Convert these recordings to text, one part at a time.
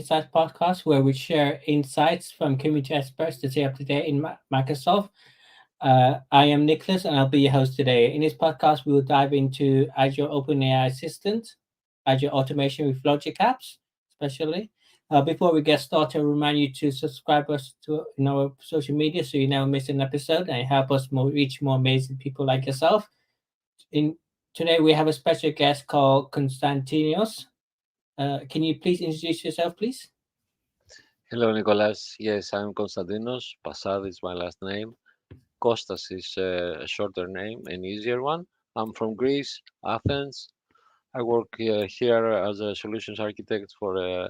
Insights podcast, where we share insights from community experts to stay up to date in Microsoft. I am Nicholas, and I'll be your host today. In this podcast, we will dive into Azure OpenAI Assistant, Azure Automation with Logic Apps, especially. Before we get started, I remind you to subscribe us to our social media so you never miss an episode and help us reach more amazing people like yourself. In Today, we have a special guest called Konstantinos. Can you please introduce yourself, please? Hello, Nicolas. Yes, I'm Konstantinos. Pasad is my last name. Kostas is a shorter name, an easier one. I'm from Greece, Athens. I work here as a solutions architect for a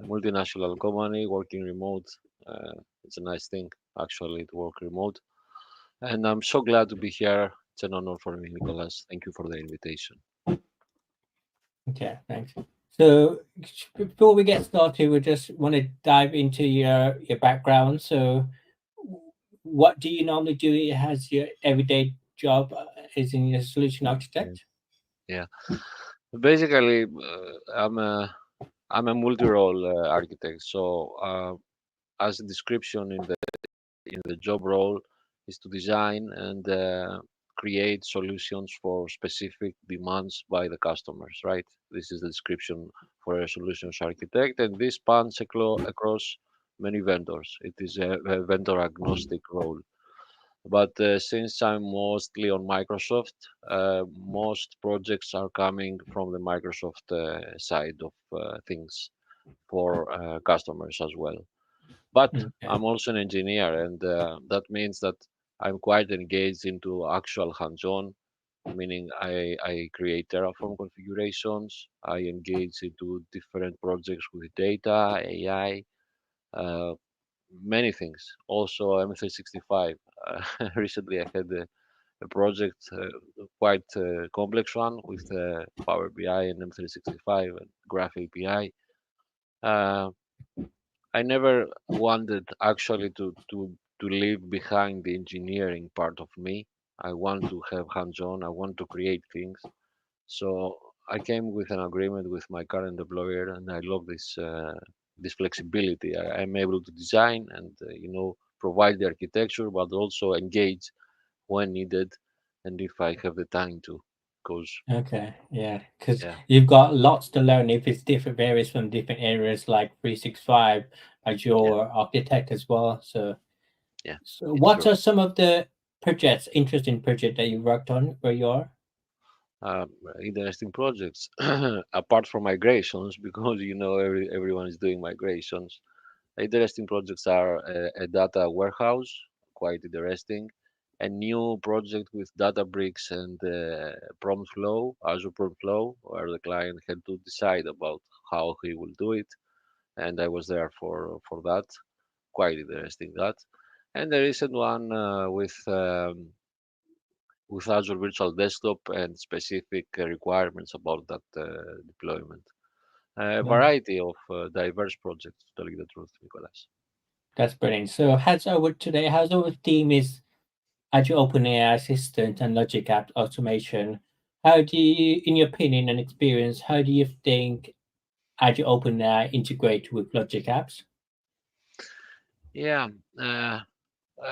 multinational company working remote. It's a nice thing, actually, to work remote. And I'm so glad to be here. It's an honor for me, Nicolas. Thank you for the invitation. Okay, thanks. So before we get started, we just want to dive into your background. So, what do you normally do as your everyday job? Is in your solution Yeah. architect? Yeah. Basically, I'm a multi-role architect. So, as a description in the job role is to design and create solutions for specific demands by the customers, right? This is the description for a solutions architect, and this spans across many vendors. It is a vendor agnostic role. But since I'm mostly on Microsoft, most projects are coming from the Microsoft side of things for customers as well. But Okay. I'm also an engineer, and that means that I'm quite engaged into actual hands-on, meaning I create Terraform configurations, I engage into different projects with data, AI, uh, many things. Also M365. Recently, I had a project, quite complex one with Power BI and M365 and Graph API. Uh, I never wanted actually to leave behind the engineering part of me. I want to have hands-on. I want to create things. So I came with an agreement with my current employer, and I love this flexibility. I'm able to design and provide the architecture, but also engage when needed, and if I have the time to, because Okay. Yeah, because yeah, you've got lots to learn. If it's different, varies from different areas like 365, Azure yeah, Architect as well. yeah, So it's what true. are some of the interesting project that you worked on where you are? um, Interesting projects apart from migrations because everyone is doing migrations. Interesting projects are a data warehouse, quite interesting, a new project with Databricks and prompt flow, Azure prompt flow, where the client had to decide about how he will do it, and I was there for that. Quite interesting that. And the recent one with Azure Virtual Desktop and specific requirements about that deployment. A Yeah. variety of diverse projects, to tell you the truth, Nicolas. That's brilliant. So how's our team is Azure OpenAI Assistant and Logic App Automation. How do you, in your opinion and experience, how do you think Azure OpenAI integrate with Logic Apps? Yeah, uh,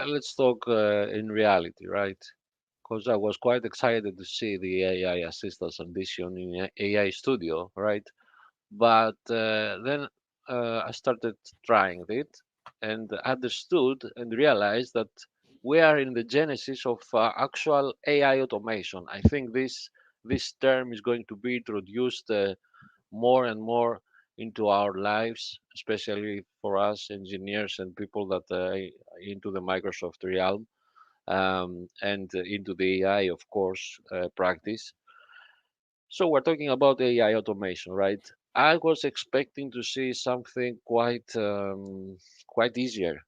let's talk in reality, right? Because I was quite excited to see the AI assistance addition in AI Studio, right? But then I started trying it and understood and realized that we are in the genesis of actual AI automation. I think this term is going to be introduced more and more into our lives, especially for us engineers and people that into the Microsoft realm and into the AI, of course, practice. So we're talking about AI automation, right? I was expecting to see something quite easier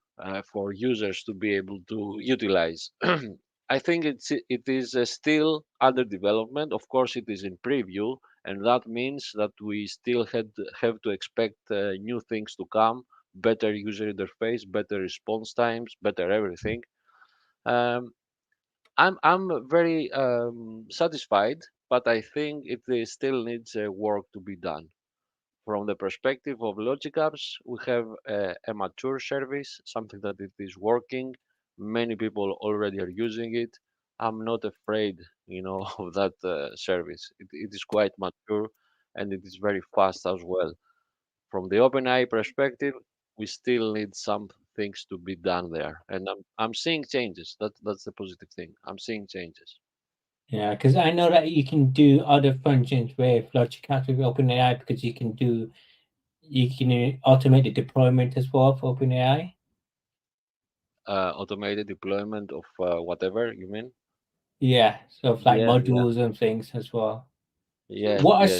for users to be able to utilize. I think it is still under development. Of course, it is in preview, and that means that we still have to expect new things to come, better user interface, better response times, better everything. Um, I'm very satisfied, but I think it still needs work to be done From the perspective of logic apps, we have a mature service, something that it is working. Many people already are using it. I'm not afraid, of that service. It is quite mature and it is very fast as well. From the OpenAI perspective, we still need some things to be done there, and I'm seeing changes. That's the positive thing. I'm seeing changes. Yeah, because I know that you can do other functions with Logic Apps with OpenAI because you can automate the deployment as well for OpenAI. Automated deployment of whatever you mean. Yeah, so of like Yeah, yeah, modules and things as well. yes, What are yes.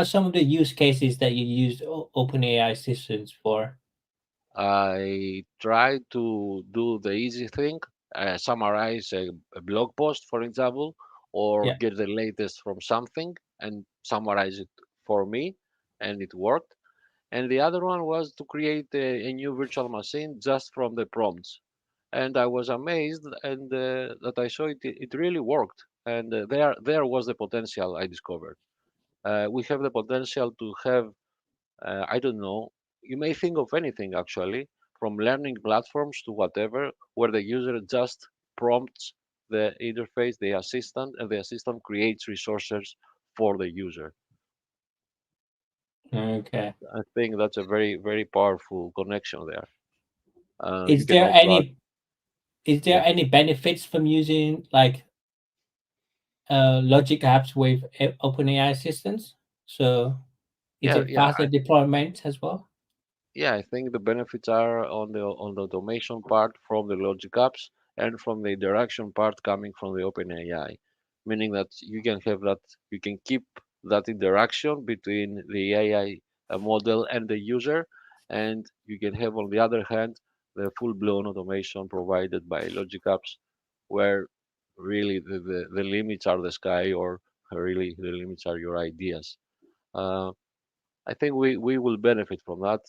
some of the use cases that you use OpenAI systems for? I try to do the easy thing, summarize a blog post, for example, or Yeah. get the latest from something and summarize it for me, and it worked. And the other one was to create a new virtual machine just from the prompts. And I was amazed and that I saw it really worked. And there was the potential I discovered. We have the potential to have I don't know. You may think of anything actually, from learning platforms to whatever, where the user just prompts the interface, the assistant, and the assistant creates resources for the user. Okay. I think that's a very, very powerful connection there. You Is can there also add, any is there yeah, any benefits from using like Logic apps with OpenAI assistants? So is yeah, it yeah. faster deployment as well? Yeah, I think the benefits are on the automation part from the logic apps and from the interaction part coming from the OpenAI, meaning that you can have that you can keep that interaction between the AI model and the user, and you can have on the other hand the full-blown automation provided by logic apps, where really the limits are the sky, or really the limits are your ideas. Uh, I think we will benefit from that.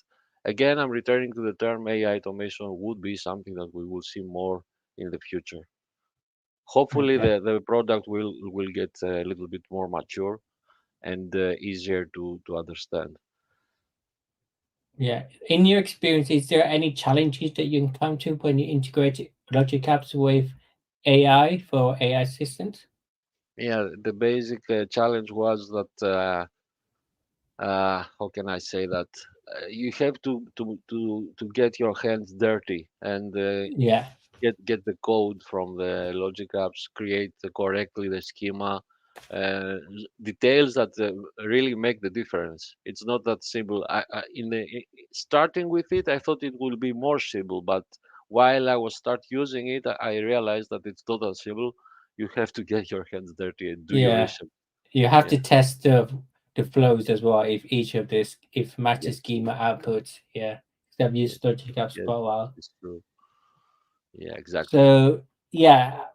Again, I'm returning to the term AI automation would be something that we will see more in the future. Hopefully, Okay. the product will get a little bit more mature and easier to understand. Yeah. In your experience, is there any challenges that you encounter when you integrate Logic apps with AI for AI assistants? Yeah, the basic challenge was that how can I say that you have to get your hands dirty and Yeah. get the code from the logic apps, create correctly the schema, details that really make the difference. It's not that simple. Starting with it, I thought it would be more simple, but while I was start using it, I realized that it's not that simple. You have to get your hands dirty and do your Yeah. research. You have Yeah, to test the flows yeah, as well if each of this if yeah, matches schema outputs. Yeah. 'Cause I've yeah, used Logic apps yeah. for a while. It's true. Yeah, exactly. So yeah.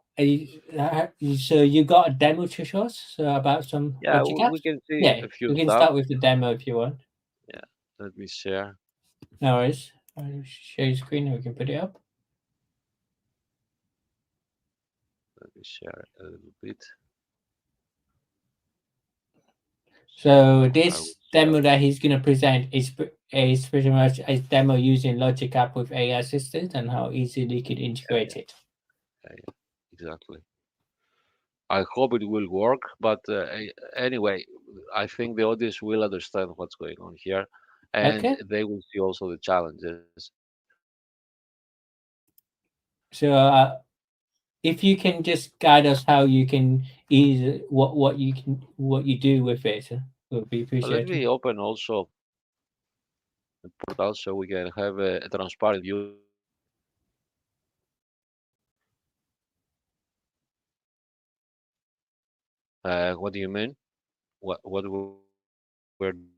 So you got a demo to show us about some Yeah, Logic we apps? can see Yeah, a few we can stuff. start with the demo if you want. Yeah, let me share. No worries. I'll share your screen and we can put it up. Let me share a little bit. So So I will this share. demo that he's going to present is pretty much a demo using Logic app with AI Assistant and how easily you can Yeah, integrate yeah, it. yeah, yeah, exactly. I hope it will work, but anyway, I think the audience will understand what's going on here, and Okay. they will see also the challenges. So if you can just guide us how you can ease what you do with it, would be Let appreciated. me open also the portal so we can have a transparent view. What do you mean? What we're doing? Yes.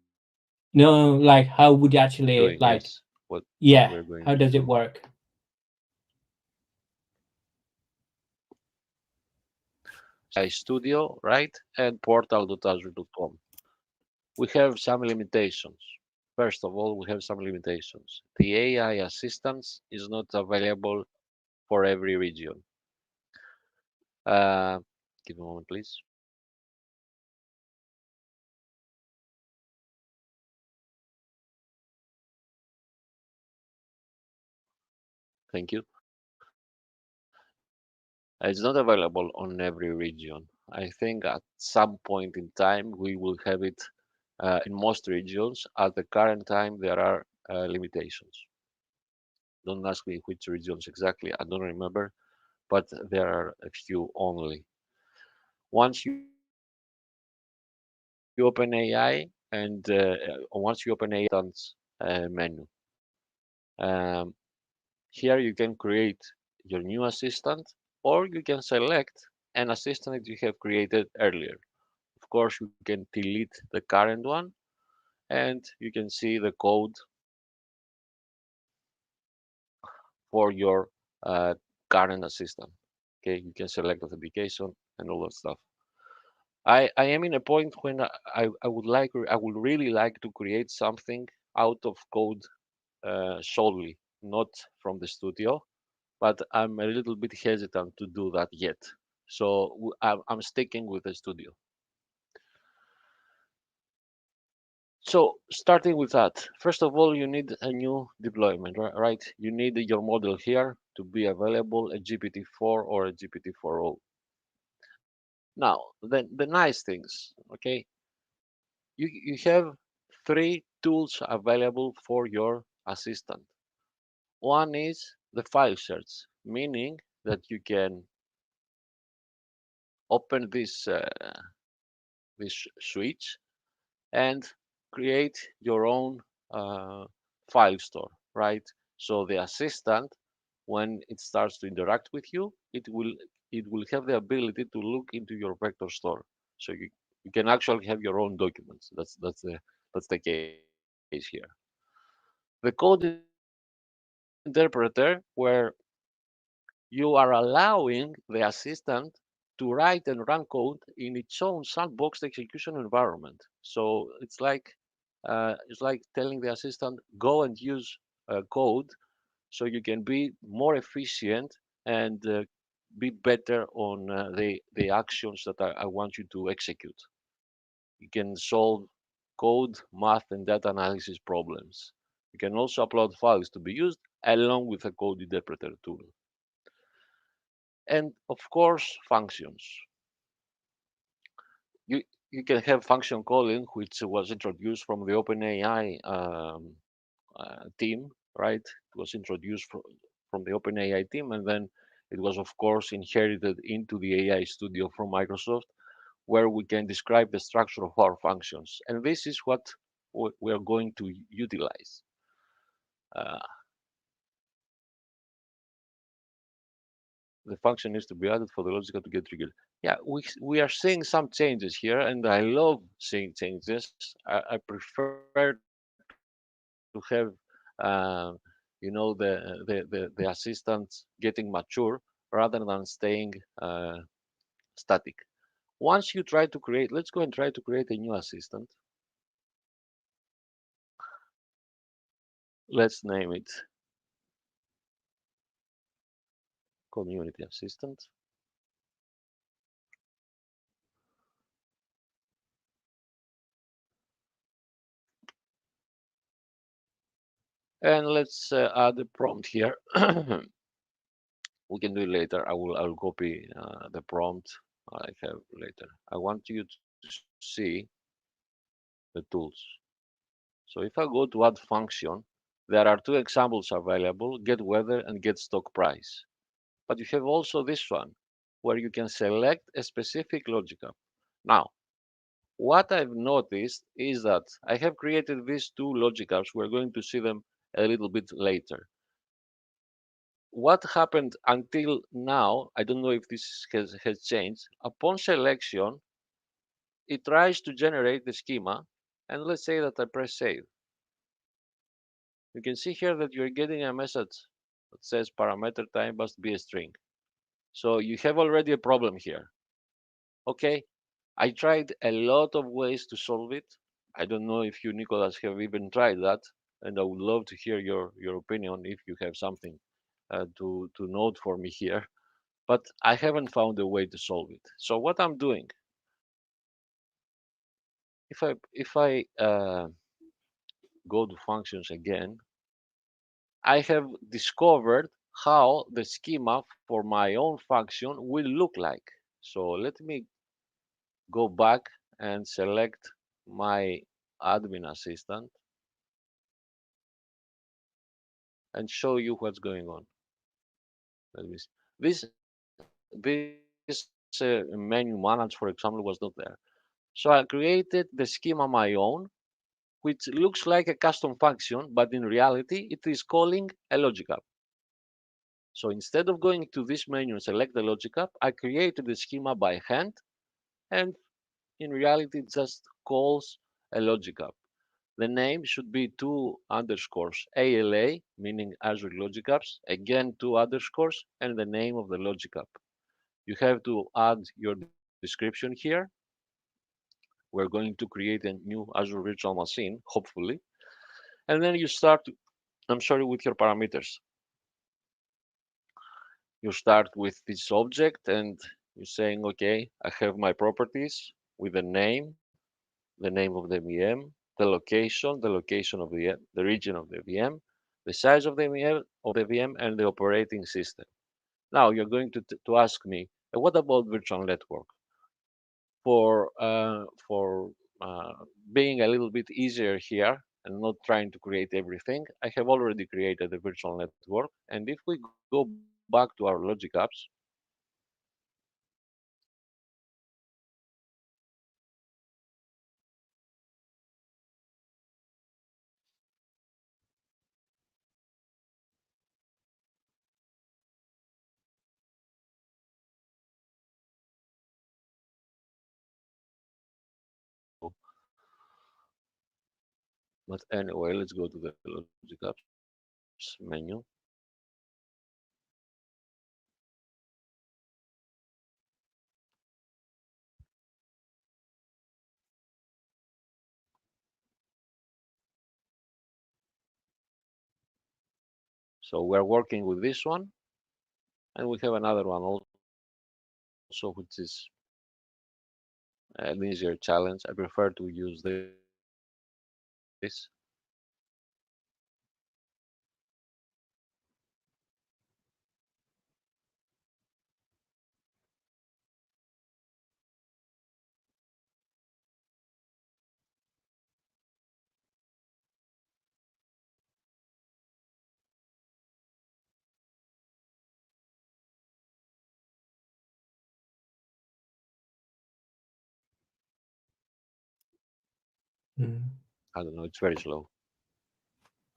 No, like how would you What actually we're like? going to do? Yeah, how does it work? AI Studio, right? And portal.azure.com. We have some limitations. First of all, we have some limitations. The AI assistance is not available for every region. Uh, Give me a moment, please. Thank you. It's not available on every region. I think at some point in time we will have it in most regions. At the current time, there are limitations. Don't ask me which regions exactly, I don't remember, but there are a few only. Once you open AI once you open AI menu, um, here you can create your new assistant, or you can select an assistant that you have created earlier. Of course, you can delete the current one, and you can see the code for your current assistant. Okay, you can select authentication and all that stuff. I am in a point when I would really like to create something out of code solely, not from the studio, but I'm a little bit hesitant to do that yet. So I'm sticking with the studio. So starting with that, first of all, you need a new deployment, right? You need your model here to be available, a GPT-4 or a GPT-4o. Now, the nice things, okay? You have three tools available for your assistant. One is the file search, meaning that you can open this switch and create your own uh, file store, right? So the assistant, when it starts to interact with you, it will have the ability to look into your vector store. So you can actually have your own documents. That's the case here. The code interpreter, where you are allowing the assistant to write and run code in its own sandboxed execution environment. So it's like telling the assistant, go and use code so you can be more efficient and be better on the actions that I want you to execute. You can solve code, math, and data analysis problems. You can also upload files to be used along with a code interpreter tool. And of course, functions. You, you can have function calling, which was introduced from the OpenAI team, right? It was introduced from the OpenAI team, and then it was, of course, inherited into the AI Studio from Microsoft, where we can describe the structure of our functions. And this is what we are going to utilize. Uh, the function needs to be added for the logical to get triggered. Yeah, we are seeing some changes here, and I love seeing changes. I prefer to have, the assistant getting mature rather than staying static. Once you try to create, let's go and try to create a new assistant. Let's name it community assistant. And let's add a prompt here. We can do it later. I will copy the prompt I have later. I want you to see the tools. So if I go to add function, there are two examples available, get weather and get stock price. But you have also this one, where you can select a specific logic app. Now, what I've noticed is that I have created these two logic apps. We're going to see them a little bit later. What happened until now, I don't know if this has changed. Upon selection, it tries to generate the schema, and let's say that I press save. You can see here that you're getting a message that says parameter type must be a string. So you have already a problem here. Okay, I tried a lot of ways to solve it. I don't know if you, Nicholas, have even tried that, and I would love to hear your opinion if you have something to note for me here. But I haven't found a way to solve it. So what I'm doing, if I go to functions again, I have discovered how the schema for my own function will look like. So let me go back and select my admin assistant and show you what's going on. Let me see. This menu manage, for example, was not there. So I created the schema my own, which looks like a custom function, but in reality, it is calling a logic app. So instead of going to this menu and select the logic app, I created the schema by hand, and in reality, it just calls a logic app. The name should be two underscores ALA, meaning Azure Logic Apps, again two underscores, and the name of the logic app. You have to add your description here. We're going to create a new Azure virtual machine, hopefully. And then you start, with your parameters. You start with this object and you're saying, okay, I have my properties with the name of the VM, the location of the region of the VM, the size of the VM, and the operating system. Now you're going to ask me, what about virtual network? For being a little bit easier here and not trying to create everything, I have already created a virtual network. And if we go back to our logic apps, but anyway, let's go to the logic apps menu. So we're working with this one, and we have another one also, which is an easier challenge. I prefer to use this. Mm. I don't know, it's very slow.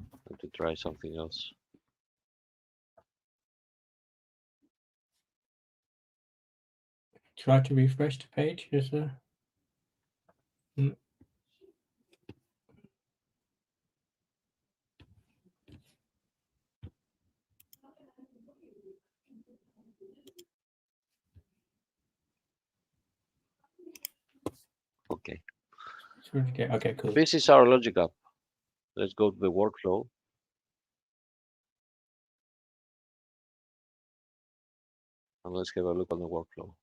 I have to try something else. Try to refresh the page. Is mm. Okay. Okay, cool. This is our logic app. Let's go to the workflow. And let's have a look on the workflow.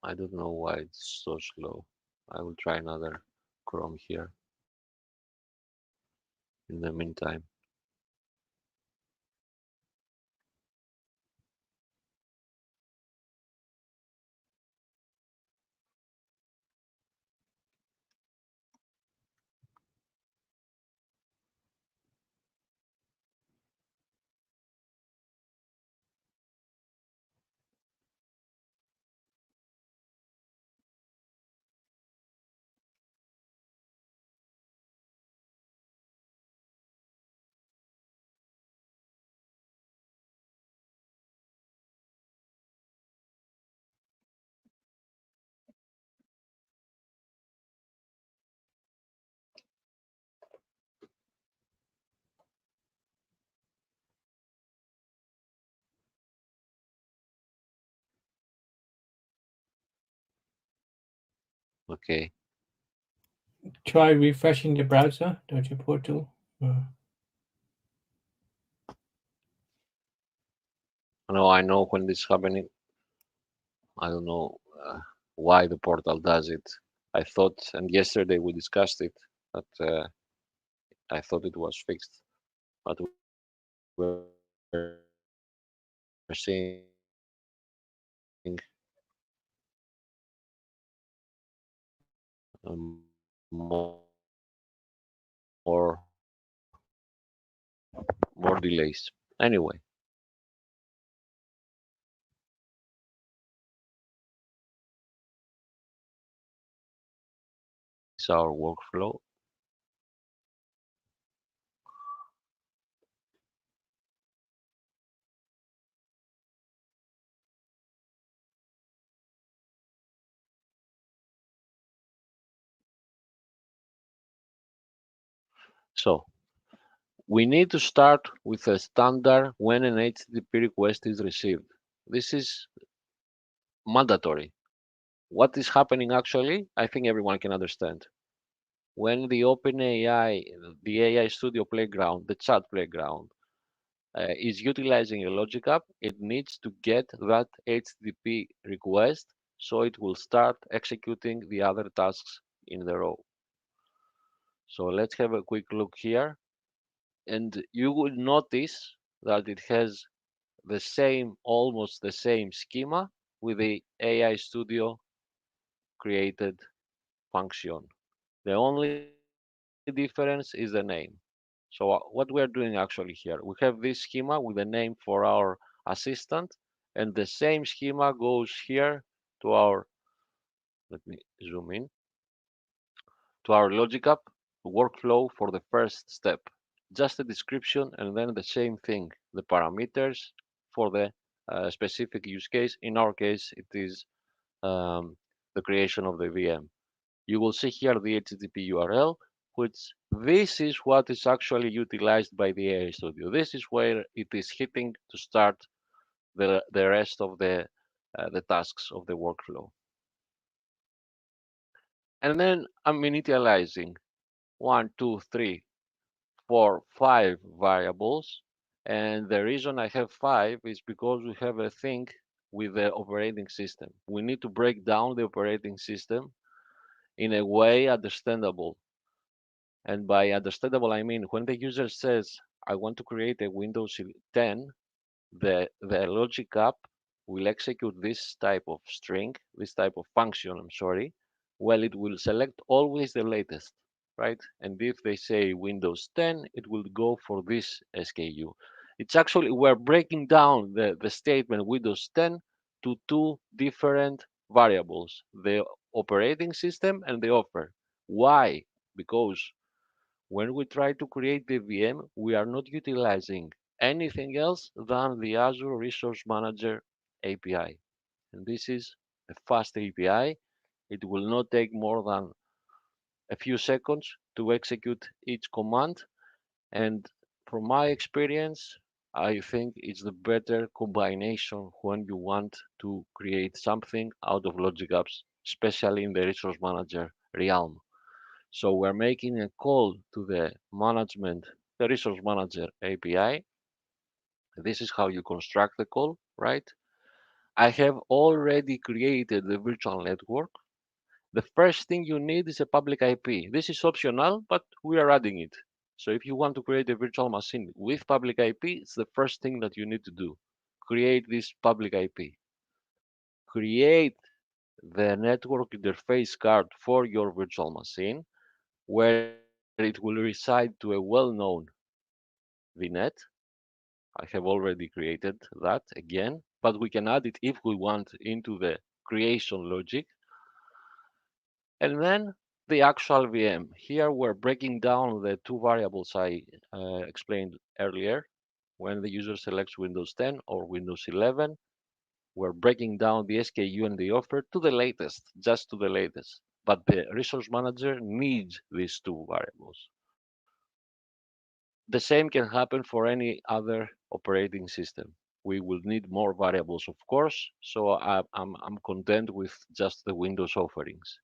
I don't know why it's so slow. I will try another Chrome here in the meantime. Okay. Try refreshing the browser, Dodge portal. No, I know when this is happening. I don't know why the portal does it. I thought, and yesterday we discussed it, that I thought it was fixed, but we're seeing more delays. Anyway, this is our workflow. So we need to start with a standard when an HTTP request is received. This is mandatory. What is happening actually, I think everyone can understand. When the OpenAI, the AI Studio playground, the chat playground, is utilizing a logic app, it needs to get that HTTP request so it will start executing the other tasks in the row. So let's have a quick look here. And you will notice that it has the same, almost the same schema with the AI Studio created function. The only difference is the name. So what we are doing actually here, we have this schema with the name for our assistant, and the same schema goes here to our, let me zoom in, to our logic app workflow for the first step. Just a description and then the same thing, the parameters for the specific use case. In our case, it is the creation of the VM. You will see here the HTTP URL, which this is what is actually utilized by the AI Studio. This is where it is hitting to start the rest of the tasks of the workflow. And then I'm initializing 1, 2, 3, 4, 5 variables. And the reason I have 5 is because we have a thing with the operating system. We need to break down the operating system in a way understandable. And by understandable, I mean when the user says, I want to create a Windows 10, the logic app will execute this type of string, this type of function, I'm sorry, well, it will select always the latest, right? And if they say Windows 10, it will go for this SKU. It's actually, we're breaking down the statement Windows 10 to two different variables, the operating system and the offer. Why? Because when we try to create the VM, we are not utilizing anything else than the Azure Resource Manager API. And this is a fast API. It will not take more than a few seconds to execute each command. And from my experience, I think it's the better combination when you want to create something out of logic apps, especially in the resource manager realm. So we're making a call to the resource manager API. This is how you construct the call, right? I have already created the virtual network. The first thing you need is a public IP. This is optional, but we are adding it. So if you want to create a virtual machine with public IP, it's the first thing that you need to do. Create this public IP. Create the network interface card for your virtual machine where it will reside to a well-known VNet. I have already created that again, but we can add it if we want into the creation logic. And then the actual VM. Here we're breaking down the two variables I explained earlier. When the user selects Windows 10 or Windows 11, we're breaking down the SKU and the offer to the latest, just to the latest. But the resource manager needs these two variables. The same can happen for any other operating system. We will need more variables, of course, so I'm content with just the Windows offerings.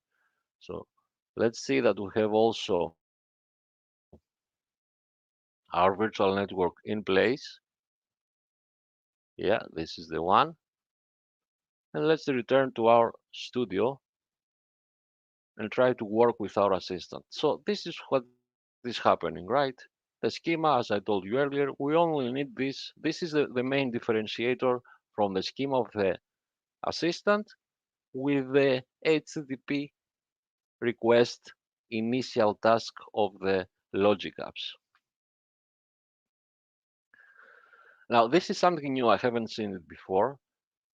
So let's see that we have also our virtual network in place. Yeah, this is the one. And let's return to our studio and try to work with our assistant. So this is what is happening, right? The schema, as I told you earlier, we only need this. This is the main differentiator from the schema of the assistant with the HTTP request initial task of the logic apps. Now, this is something new. I haven't seen it before.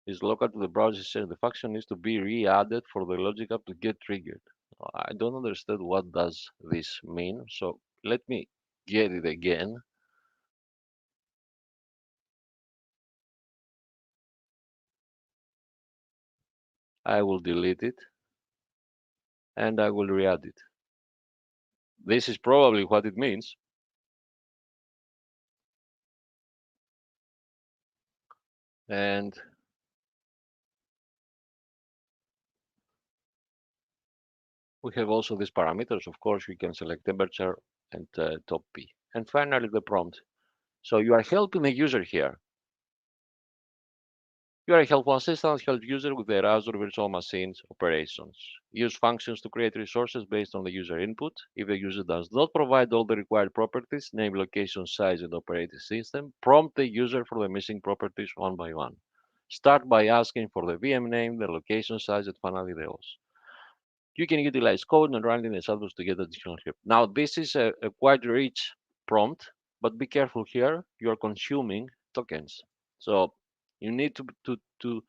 Is local to the browser share. The function needs to be re-added for the logic app to get triggered. I don't understand what does this mean. So let me get it again. I will delete it and I will re-add it. This is probably what it means. And we have also these parameters. Of course, we can select temperature and top P. And finally, the prompt. So you are helping the user here. You are a helpful assistant, help user with their Azure virtual machines operations. Use functions to create resources based on the user input. If the user does not provide all the required properties, name, location, size, and operating system, prompt the user for the missing properties one by one. Start by asking for the VM name, the location size, and finally the OS. You can utilize code and running the samples to get additional help. Now, this is a quite rich prompt, but be careful here. You're consuming tokens. So you need to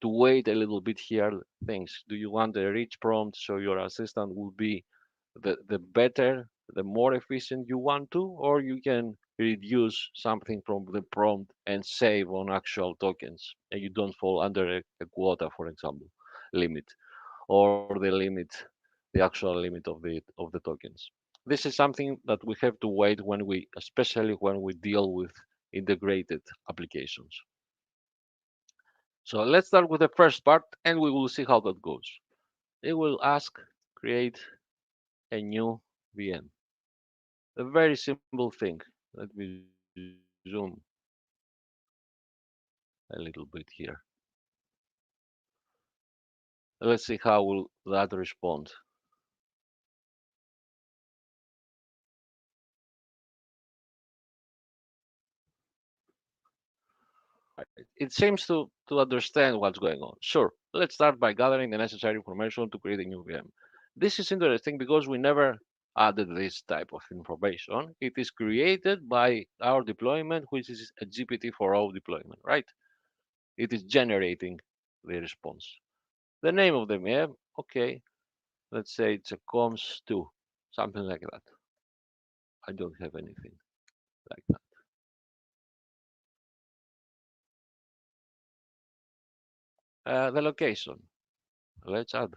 wait a little bit here. Things. Do you want a rich prompt so your assistant will be the better, the more efficient you want to, or you can reduce something from the prompt and save on actual tokens, and you don't fall under a quota, for example, limit or the actual limit of the tokens. This is something that we have to wait when we, especially when we deal with integrated applications. So let's start with the first part and we will see how that goes. It will ask create a new VM. A very simple thing. Let me zoom a little bit here. Let's see how will that respond. Right. It seems to understand what's going on. Sure, let's start by gathering the necessary information to create a new VM. This is interesting because we never added this type of information. It is created by our deployment, which is a GPT-4o deployment, right? It is generating the response. The name of the VM, okay, let's say it's a coms2, something like that. I don't have anything like that. The location, let's add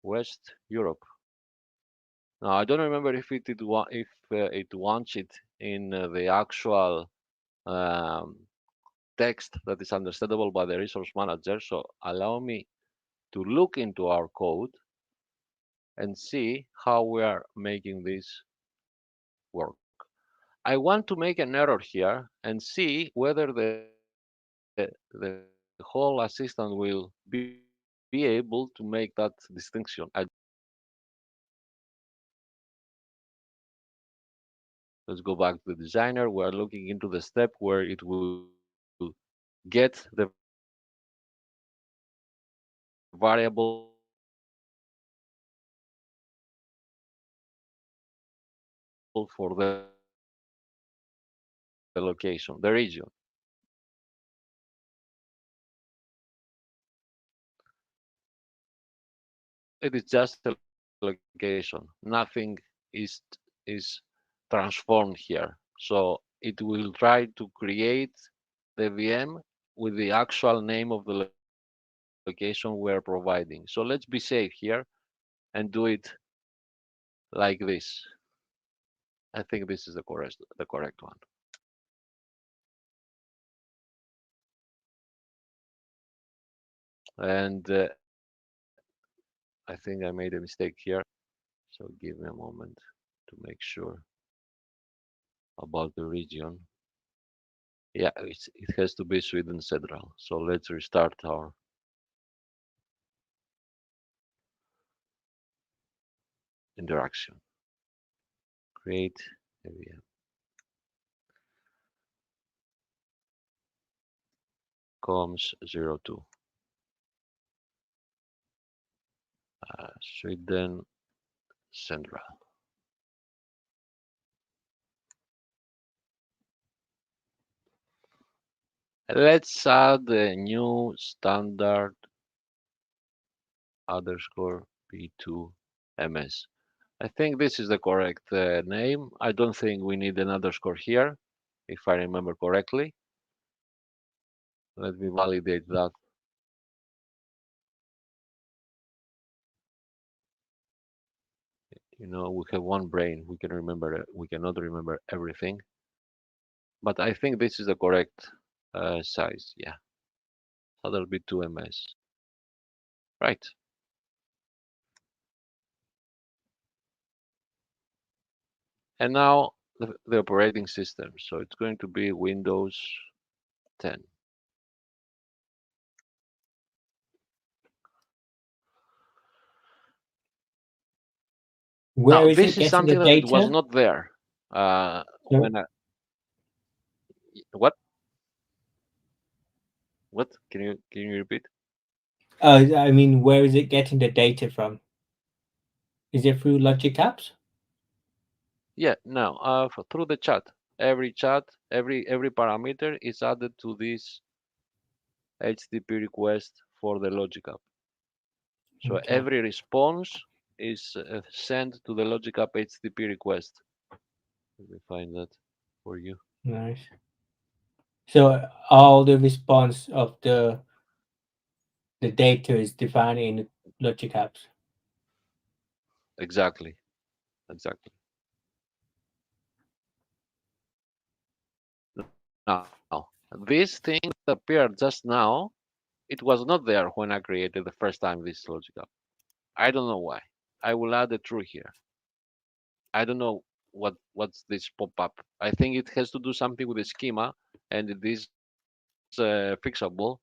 West Europe. Now, I don't remember if it wants it in the actual um, text that is understandable by the resource manager. So allow me to look into our code and see how we are making this work. I want to make an error here and see whether the whole assistant will be able to make that distinction. I don't know. Let's go back to the designer. We're looking into the step where it will get the variable for the location, the region. It is just a location. Nothing is transformed here. So it will try to create the VM with the actual name of the location we are providing. So let's be safe here and do it like this. I think this is the correct one. And I think I made a mistake here. So give me a moment to make sure about the region. Yeah, it has to be Sweden Central. So let's restart our interaction. Create area. Coms02. Sweden Central. Let's add a new standard underscore p2 ms. I think this is the correct name. I don't think we need an underscore here, if I remember correctly. Let me validate that. You know, we have one brain. We can remember. We cannot remember everything. But I think this is the correct size. Yeah, that'll be 2 ms. Right. And now the operating system. So it's going to be Windows 10. Now, Where is this it is getting something the that it was data? not there So, when I, what? What? Can you repeat? I mean, where is it getting the data from? Is it through Logic Apps? Yeah, no, through the chat. Every chat, every parameter is added to this HTTP request for the logic app. So Okay, every response is sent to the logic app HTTP request. Let me find that for you. nice. So all the response of the data is defined in Logic Apps. Exactly, exactly. Now, this thing that appeared just now, it was not there when I created the first time this logic app. I don't know why. I will add a true here. I don't know what's this pop-up. I think it has to do something with the schema, and it is fixable.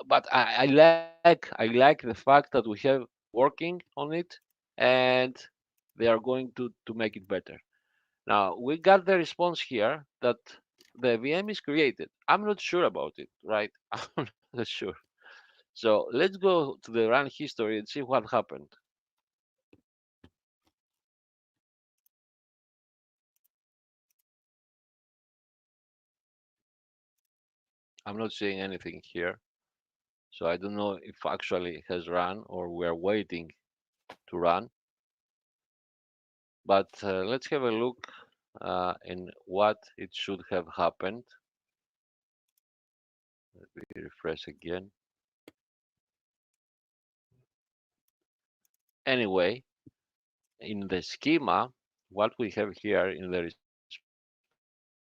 But I like the fact that we have working on it, and they are going to make it better. Now we got the response here that the VM is created. I'm not sure about it, right? I'm not sure. So let's go to the run history and see what happened. I'm not seeing anything here. So I don't know if actually it has run or we're waiting to run. But let's have a look in what it should have happened. Let me refresh again. Anyway, in the schema, what we have here in the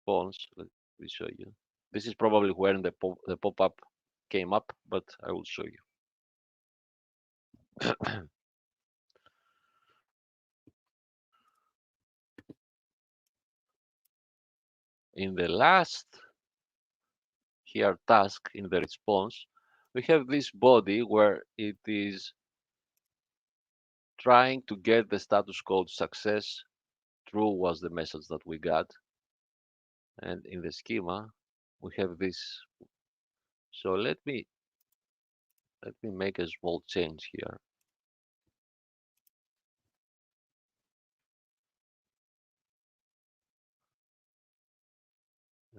response, let me show you. This is probably when the pop-up came up, but I will show you. In the last here task in the response, we have this body where it is trying to get the status code success. True was the message that we got. And in the schema, we have this. So let me make a small change here.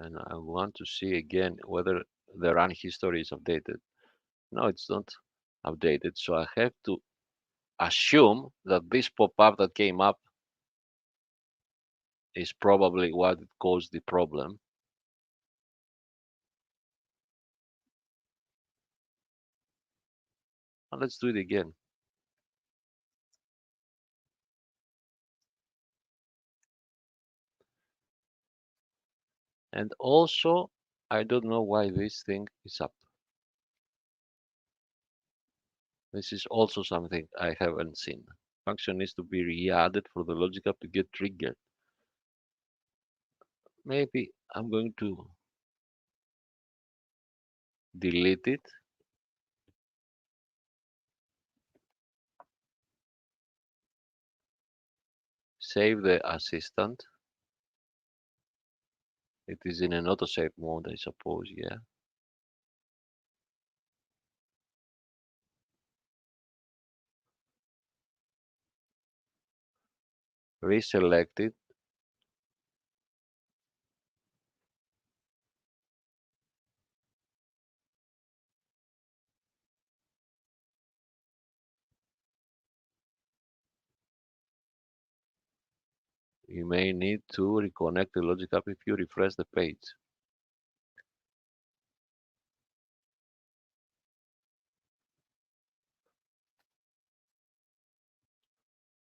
And I want to see again whether the run history is updated. No, it's not updated. So I have to assume that this pop-up that came up is probably what caused the problem. And let's do it again. And also, I don't know why this thing is up. This is also something I haven't seen. Function needs to be re-added for the logic app to get triggered. Maybe I'm going to delete it, save the assistant. It is in an autosave mode, I suppose, yeah. Reselect it. You may need to reconnect the Logic app if you refresh the page.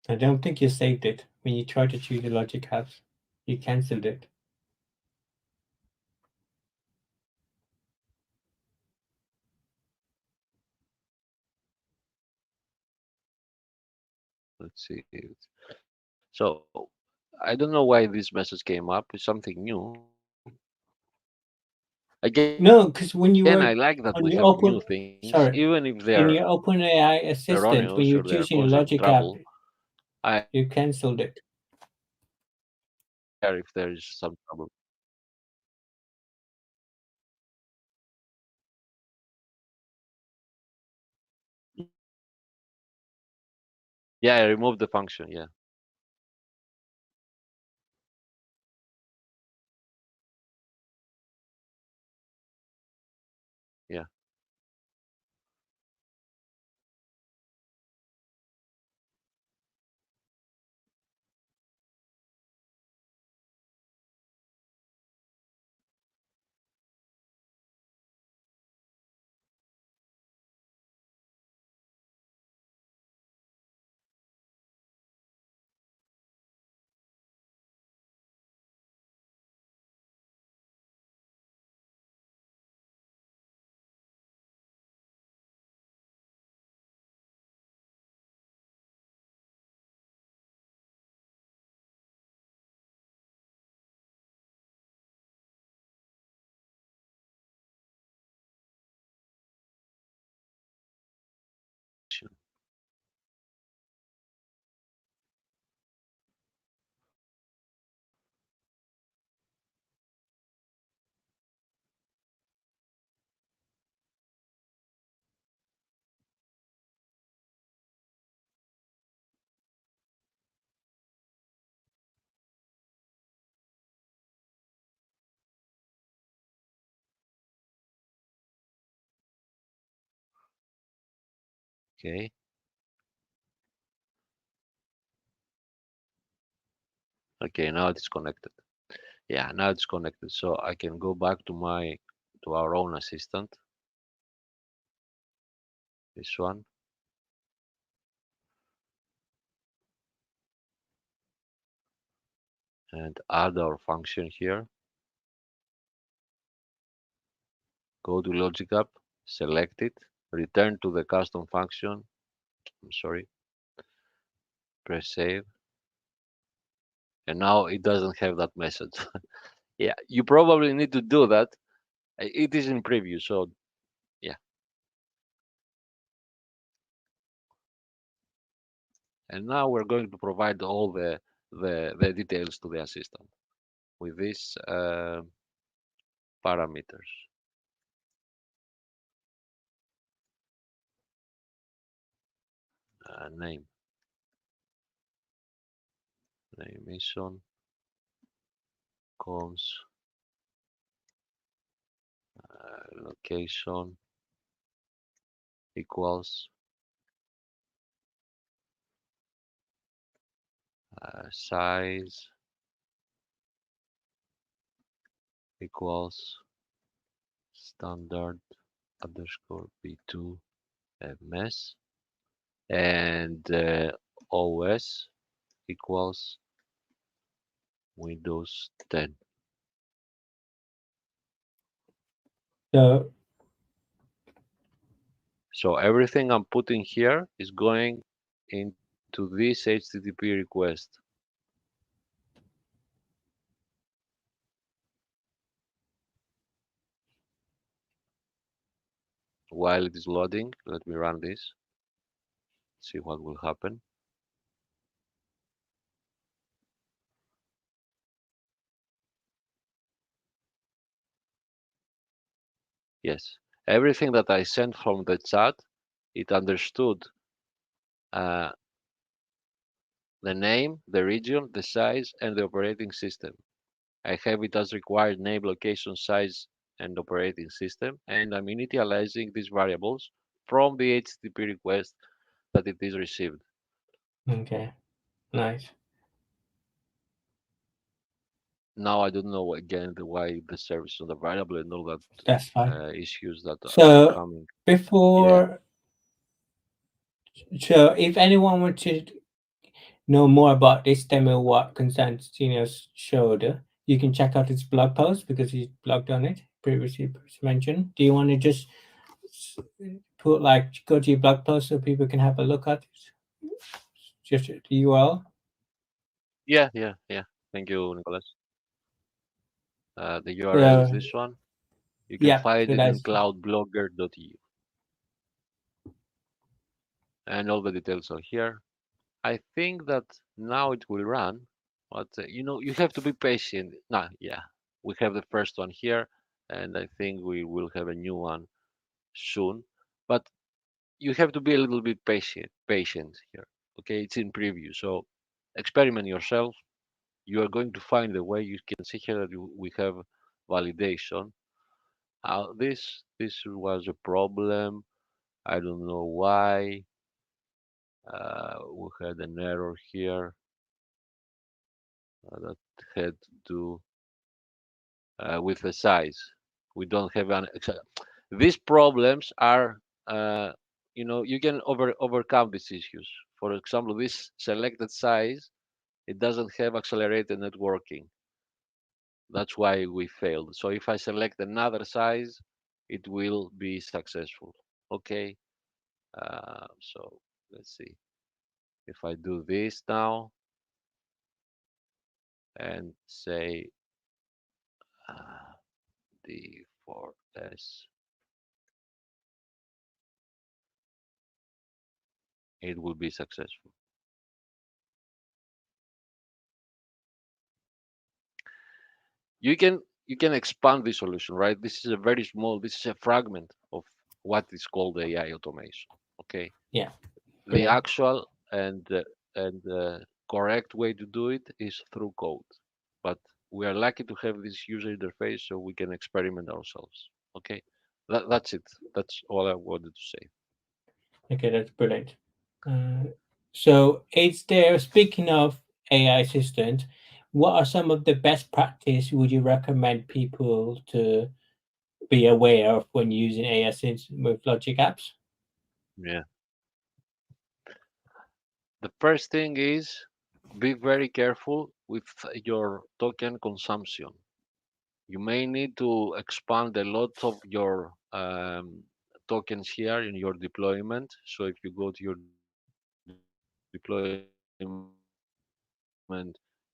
I don't think you saved it when you tried to choose the logic apps. You cancelled it. Let's see. So I don't know why this message came up. It's something new. Again, I No, like because that when we you have were new on things, your even open, if they're sorry, in your OpenAI erroneous assistant, or when they you're are causing choosing a logic trouble. app, I you cancelled it. care if there is some trouble. Yeah, I removed the function. Yeah, yeah. Okay, okay. Now it's connected. Yeah, now it's connected. So I can go back to our own assistant. This one, and add our function here. Go to Logic App, select it, return to the custom function. I'm sorry, press save, and now it doesn't have that message. Yeah, you probably need to do that. It is in preview, so yeah. And now we're going to provide all the details to the assistant with these parameters. Name, mission, cons, location equals size equals standard underscore b2 ms, and OS equals Windows 10. So, So everything I'm putting here is going into this HTTP request. While it is loading, let me run this, see what will happen. Yes, everything that I sent from the chat, it understood uh, the name, the region, the size, and the operating system. I have it as required name, location, size, and operating system, and I'm initializing these variables from the HTTP request that it is received. Okay, nice. Now I don't know again why the service is not available and all that That's fine. issues that are So coming. Yeah, before, so if anyone wants to know more about this demo, what Konstantinos showed, you can check out his blog post because he's blogged on it previously mentioned. Do you want to just s- put like go to your blog post so people can have a look at it? Just the URL. yeah. Thank you, Nicholas. The URL is So this one. You can yeah, find so it in that's cloudblogger.eu, and all the details are here. I think that now it will run, but you have to be patient. Nah, yeah, we have the first one here, and I think we will have a new one soon. But you have to be a little bit patient here. Okay, it's in preview, so experiment yourself. You are going to find the way. You can see here that we have validation. This was a problem. I don't know why. We had an error here that had to do with the size. We don't have an. These problems are, you can overcome these issues. For example, this selected size, it doesn't have accelerated networking. That's why we failed. So if I select another size, it will be successful. Okay. So let's see. If I do this now and say uh, D4S, it will be successful. You can expand the solution, right? This is a very small. This is a fragment of what is called AI automation. Okay, yeah, the brilliant. actual and correct way to do it is through code, but we are lucky to have this user interface so we can experiment ourselves. Okay, that's it. That's all I wanted to say. Okay, that's brilliant. Uh, so, is there, speaking of AI assistant, what are some of the best practice would you recommend people to be aware of when using AI assistant with Logic apps? Yeah. The first thing is be very careful with your token consumption. You may need to expand a lot of your tokens here in your deployment. So if you go to your deployment,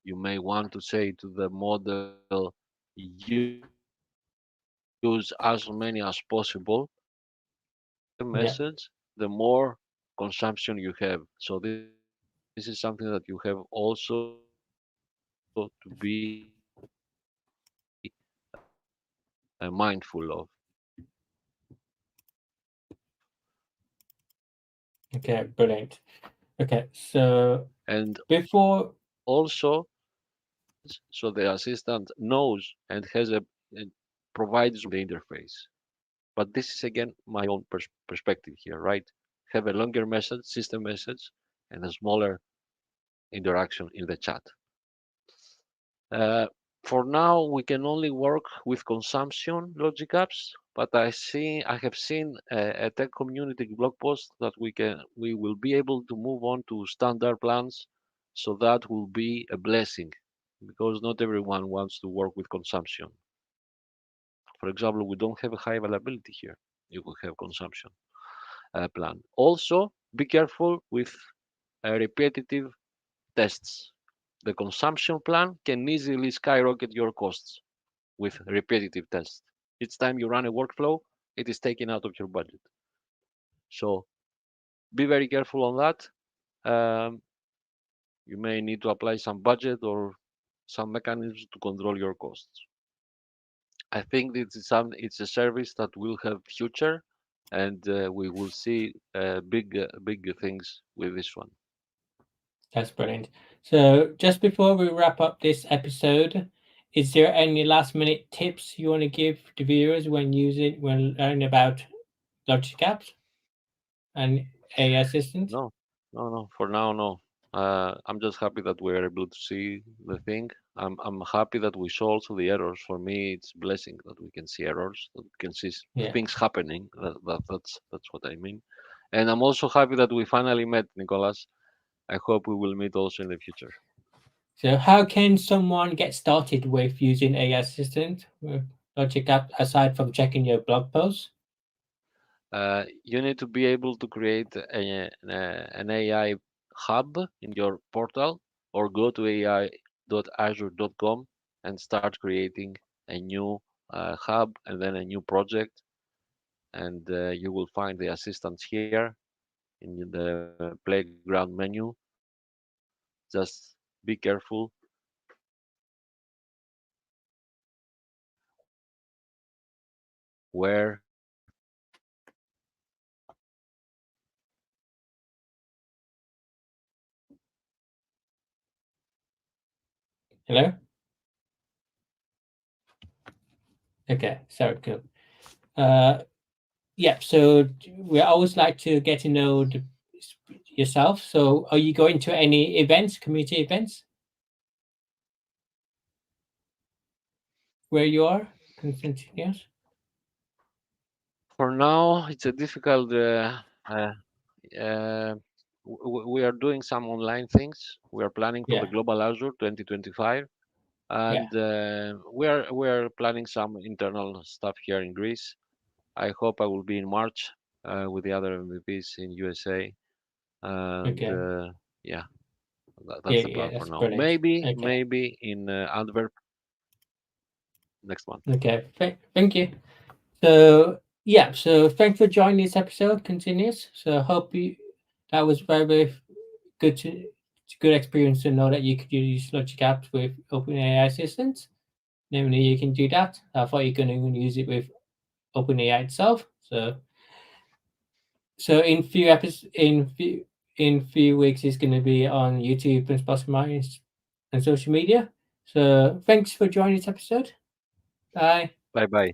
you may want to say to the model, use as many as possible. The more consumption you have. So this is something that you have Yeah. also to be mindful of. Okay, brilliant. Okay, so And before, also, so the assistant knows and has and provides the interface. But this is again my own perspective here, right? Have a longer message, system message, and a smaller interaction in the chat. Uh, for now, we can only work with consumption logic apps, but I have seen a tech community blog post that we will be able to move on to standard plans, so that will be a blessing because not everyone wants to work with consumption. For example, we don't have a high availability here. You will have consumption plan. Also, be careful with repetitive tests. The consumption plan can easily skyrocket your costs with repetitive tests. Each time you run a workflow, it is taken out of your budget. So be very careful on that. Um, you may need to apply some budget or some mechanisms to control your costs. I think it's a service that will have future, and we will see big things with this one. That's brilliant. So, just before we wrap up this episode, is there any last minute tips you want to give to viewers when learning about logic apps and AI assistant? No, no. For now, no. I'm just happy that we're able to see the thing. I'm happy that we saw also the errors. For me, it's blessing that we can see errors, that we can see Yeah. things happening. That's what I mean. And I'm also happy that we finally met, Nicolas. I hope we will meet also in the future. So, how can someone get started with using AI assistant with logic app aside from checking your blog posts? You need to be able to create an AI hub in your portal or go to ai.azure.com and start creating a new hub and then a new project. And you will find the assistants here in the playground menu. Just be careful where Hello? Okay, sorry, cool. Uh, yeah, so we always like to get to know yourself. So, are you going to any events, community events, where you are, Konstantinos? for now it's a difficult uh, we are doing some online things. We are planning for the Yeah, Global Azure 2025, yeah, and we are planning some internal stuff here in Greece. I hope I will be in March with the other MVPs in USA, and okay. yeah, Yeah, that's the yeah, plan for that's now. brilliant. Okay, Maybe in Antwerp next month. okay. Thank you. So, yeah, so thanks for joining this episode, Continuous. So, hope you that was very good good experience to know that you could use Logic apps with OpenAI assistants. Namely, you can do that. I thought you're going to use it with OpenAI itself. So in few weeks, it's going to be on YouTube and Spotify and social media. So thanks for joining this episode. Bye. Bye bye.